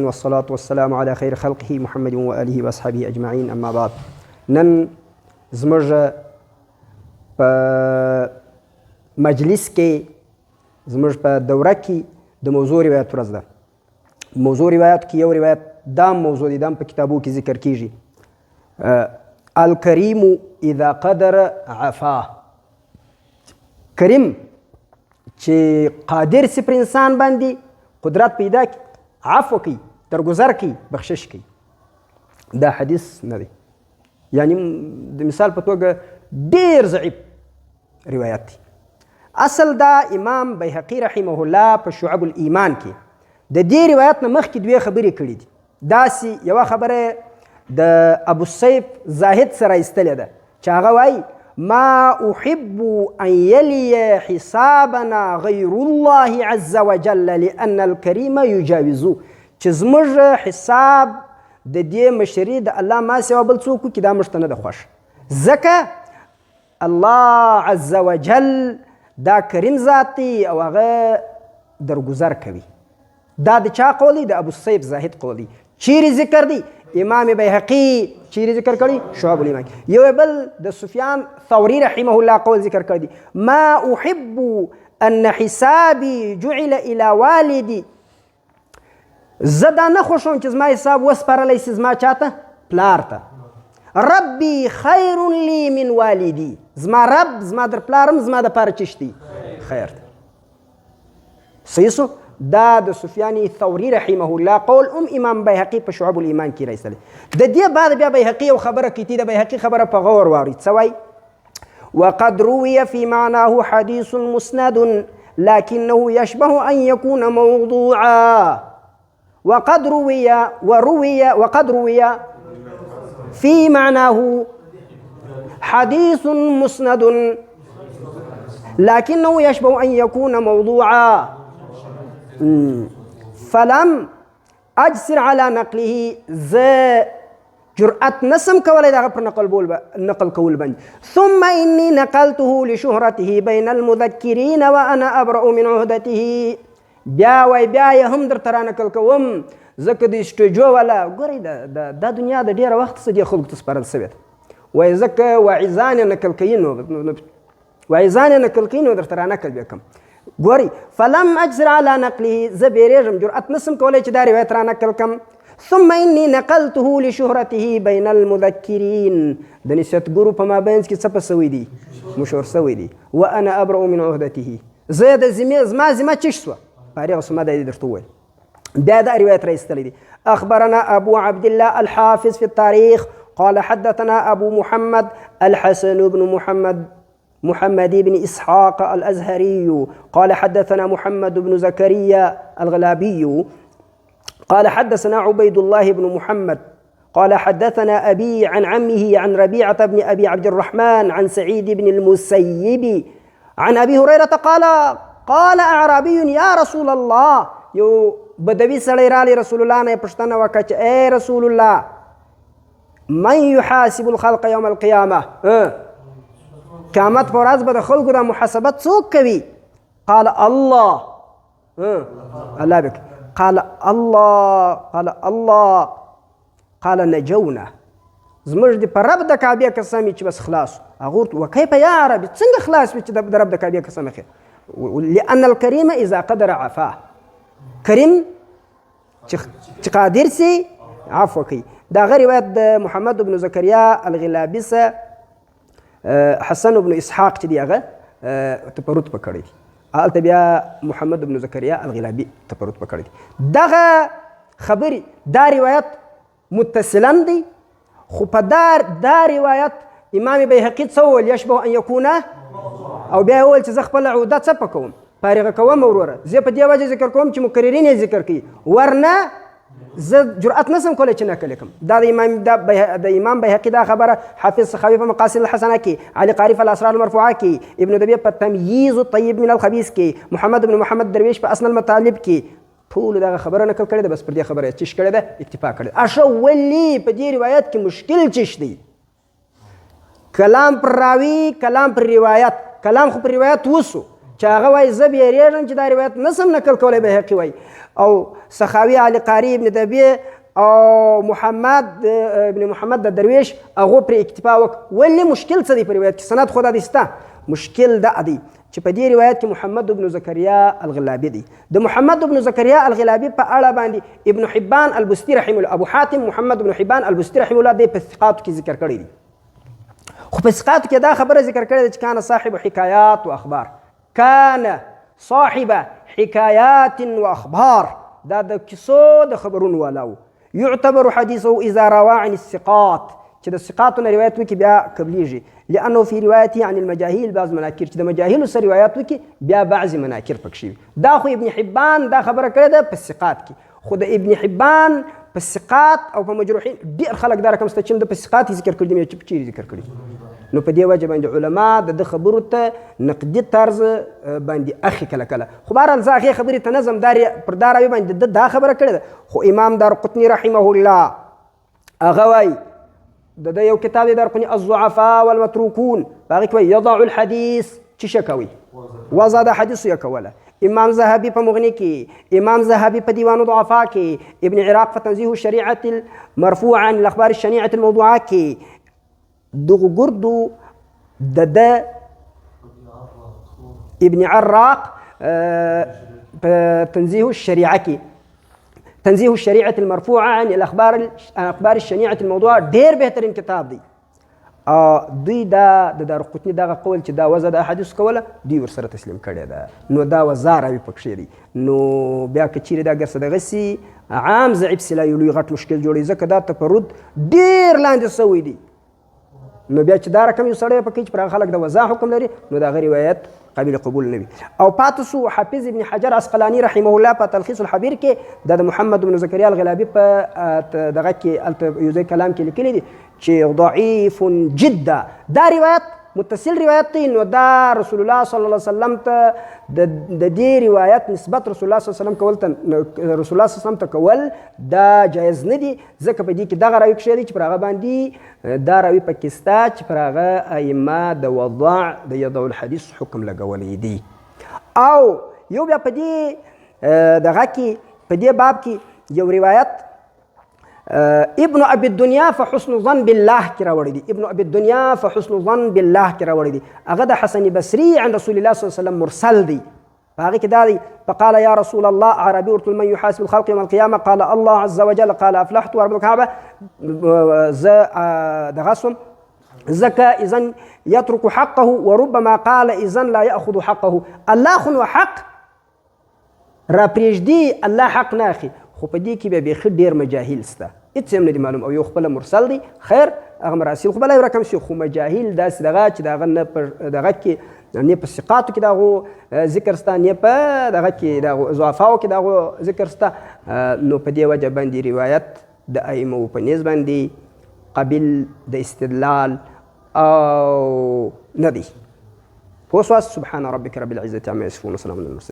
والصلاة والسلام على خير خلقه محمد وآله وأصحابه أجمعين. أما بعد، نن زموږ په مجلس کې زموږ په دوره کې د موضوع روایت ورځ ده. موضوع روایت کې یو روایت دا موضوع دی، دا په کتابو کې ذکر کیږي. الکریم اذا قدر عفا. کریم چې قادر سي پر انسان باندې قدرت پیدا کی، عفو کوي، درگذر کوي، بخشش کوي. دا حدیث نه دی، یعنی د مثال په توګه ډیر ضعیف روایت دی. اصل دا امام بیهقي رحمه الله په شعب الایمان کې د دې روایت نه مخکې دوې خبرې کړي دي. داسې یوه خبره د ابوالسیف زاهد سره ایستلې ده چې هغه وایي ما احب ان یلی حسابنا غیر الله عز وجل لان الکریم یجاوزو. چې زموږ حساب د دې مشري د الله ما سوا بل څوک وکړي دا موږ ته نه ده خوښ، ځکه الله عز وجل دا کریم ذات دی او هغه درگذر کوي. دا د چا قول دی؟ د ابوالسیف زاهد قول دی. چیرې ذکر دی؟ امام بیهقي چیرې ذکر کړی؟ شعب الایمان. یو بل د سفیان ثوری رحمه الله قول ذکر کړی دی، ما احب ان حسابي جعل الى والدي. زه دا نه خوښوم چې زما حساب وسپارلی سي زما چاته؟ پلار ته. ربي خیر لی من والدي. زما رب زما در پلارم زما دپاره چش دی؟ خیر دی. صحیح سو؟ دا د سفیان ثوری رحمه الله قول امام بیهقي په شعب الایمان کې راایستلی. د دې بعد بیا بیهقي یو خبره کوي، د بیهقي خبره په غور واورئ. څه وایي؟ وقد روي في معناه حديث مسند لكنه يشبه أن يكون موضوعا. وقد روي في معناه حديث مسند لكنه يشبه أن يكون موضوعا فلم أجسر على نقله. جرأت نسم کولی دغه پر نقل کول باندې. ثم إني نقلته لشهرته بين المذكرين وأنا أبرأ من عهدته. بیا وای بیا یې هم درته را نقل کوم ځکه د سټوجو والا ګورئ دا دنیا د ډېره وخت څه دې خلکو ته سپارل سوې ده. وایي ځکه واعظان یې نقل کوي نو درته را نقل بیا کوم. ګورئ فلم اجسر على نقله. زه بیریږم، جرأت نسم کولی چې دا روایت را نقل کم. ثم إني نقلته لشهرته بين المذكرين. د نصیحتګرو په مابینځ کې څه په سوی دي؟ مشهور سوی دي. وأنا أبرأ من عهدته. زه د زما ذمه چش سوه فارغ سوه، ما دا دې درته وویل. بیا دا روایت راایستلی دی. أخبرنا أبو عبد الله الحافظ في التاريخ قال حدثنا أبو محمد الحسن بن محمد بن إسحاق الأزهري قال حدثنا محمد بن زكريا الغلابي قال حدثنا عبيد الله بن محمد قال حدثنا أبي عن عمه عن ربيعة بن أبي عبد الرحمن عن سعيد بن المسيب عن أبي هريرة قال أعرابي يا رسول الله. یو بدوي سړی رالی رسول الله نه پوښتنه وکړه چې ای رسول الله من يحاسب الخلق يوم القيامة. قیامت په ورځ به د خلکو د محاسبت څوک کوي؟ قال الله. الله بک. قال الله قال نجونا. زموږ د په رب د کعبې قسم چې بس خلاص. هغه ورته وکیف یا عربي څنګه خلاص وي چې د رب د کعبې قسم اخی؟ لأن الكريم إذا قدر عفاه. کریم چې قادر سي عفو کوي. دا غیر روایت د محمد بن زکریا الغلابي سه حسن بن اسحاق چې دی هغه تپروت پکړی دی. هلته بیا محمد بن زکریا الغلابي تپروت پکړی دی. دغه خبرې دا روایت متصلا دی، خو په دا روایت امام بیهقي څه وویل؟ یشبه ان یکونه. او بیا یې وویل چې زه خپله عهده څه پکوم؟ فارغه کوم وروره. زه په دې وجه ذکر کوم چې مکررین یې ذکر کوي، ورنه زه جرأت نسم کولی چې نقل کړم. دا د امام بیهقي دا خبره حافظ سخاوي په مقاصد الحسنه کې، علي قاري په الاسرار المرفوعه کې، ابن دبیع په تمییز الطیب من الخبیث کې، محمد بن محمد درویش په اسن المطالب کې ټول دغه خبره نقل کړې ده. بس پر دې خبره یې چش کړې ده، اکتفا کړې ده. اشه ولې په دې روایت کې مشکل چش دی؟ کلام پر راوي، کلام پر روایت. کلام خو پر روایت وسو چې چې هغه وایي زه بیریږم چې دا روایت نسم نقل کولی بهقي وایي او سخاوي علي قاري ابن دبي او محمد ابن محمد د درویش هغو پرې اکتفا وکړه. ولې مشکل څه دی په روایت کې؟ سند خو دا دی سته، مشکل دا دی چې په دې روایت کې محمد بن زکریا الغلابي دی. د محمد بن زکریا الغلابي په اړه باندې ابن حبان البستي رحمه الله، ابو حاتم محمد بن حبان البستي رحمه الله دې په ثقاتو کې ذکر کړی دی. خو په ثقاتو کې دا خبره ذکر کړې ده چې کان صاحب حکایات و اخبار، کان صاحب حکایات و اخبار، دا د کیسو د خبرونو والا و. يعتبر حديثه اذا روى عن الثقات، چې د ثقاتو نه روایت وکړي بیا قبلیږي. لانه في روايته عن المجاهيل بعض مناکر، چې د مجاهیلو سره روایت وکړي بیا بعض مناکر پکې وي. دا خو ابن حبان دا خبره کړې ده په ثقات کې، خو د ابن حبان په ثقات او په مجروحین ډېر خلک دا رقم شته چې د په ثقات ذکر کړي دي، چې چیرې ذکر کړي. نو په دې وجه باندې علما د خبرو ته نقدي طرز باندې اخی کله کله. خو بهرحال زه هغې خبرې ته نظم پر دا راوي باندې دا خبره کړې ده. خو امام دارقطني رحمه الله هغه وایي د ده یو کتاب دی دارقطني الضعفاء والمتروکون، په هغې کې وایي یضع الحدیث چې شه کوي وضع د حدیثو یې کوله. امام ذهبي په مغني کې، امام ذهبي په دیوان ضعفاء کې، ابن عراق په تنزیه الشریعة المرفوعة عن الاخبار الشنيعة الموضوعة کې دغه ګردو د ابن عراق په تنزیه الشریعة کې، تنزیه الشریعة المرفوعة عن الاخبار الشنيعة الموضوعة ډېر بهترین کتاب دی. دوی دا د دارقطني دغه قول چې دا وضع د احادیثو کوله دوی ورسره تسلیم کړې ده. نو دا وضع راوي پکښې دی. نو بیا که چیرې دا ګرڅه دغه سي عام ضعیف سلا یو لوی غټ مشکل جوړوي، ځکه دا تفرد ډېر لاندې سوی دی. نو بیا چې دا رقم یو سړی پکې چې پر هغه خلک د وضع حکم لري، نو د هغه روایت قابل قبول نه وي. او پاتې سو حافظ ابن حجر عسقلاني رحمه الله په تلخیص الحبیر کې د محمد بن زکریا الغلابي په دغه کې یو ځای کلام کې لیکلی دی چې ضعیف جدا، دا روایت متصل روایت دی. نو دا رسول الله صلی الله علیه وسلم ته د دې روایت نسبت رسول الله صلی الله علیه وسلم کول ته رسول الله صلی الله علیه وسلم ته کول دا جایز نه دي، ځکه په دې کې دغه راوي کښې دی چې پر هغه باندې دا راوي پکې سته چې پر هغه ائمه د وضع د یضع الحدیث حکم لګولی دی. او یو بیا په دې دغه کې په دې باب کې یو روایت ابن ابي الدنيا فحسن ظن بالله کې راوړی دی. ابن ابي الدنيا فحسن ظن بالله کې راوړی دی. هغه د حسن بصري عن رسول الله صلی الله علیه وسلم مرسل دی. په هغې کې دا دی فقال يا رسول الله اعرابي قلت من يحاسب الخلق يوم القيامه قال الله عز وجل قال افلحت ورب الكعبه. زه دغه سوم ځکه اذن يترك حقه وربما قال اذن لا ياخذ حقه. الله خو نو حق را پرېږدي، الله حق نه اخلي. خو په دې کې بیا بیخي ډېر مجاهیل سته، هېڅ هم نه دي معلوم. او یو خپله مرسل دی، خیر هغه مراسل خو بله یو رقم شي، خو مجاهیل داسې دغه چې د هغه نه په دغه کې نه په ثقاتو کې د هغو ذکر سته، نه په دغه کې د هغو ضعفاو کې د هغو ذکر سته. نو په دې وجه باندې روایت د ائمو په نیز باندې قابل د استدلال او نه دی. پوه سواست. سبحان ربک رب العزة عما یصفون وسلام علی المرسلین.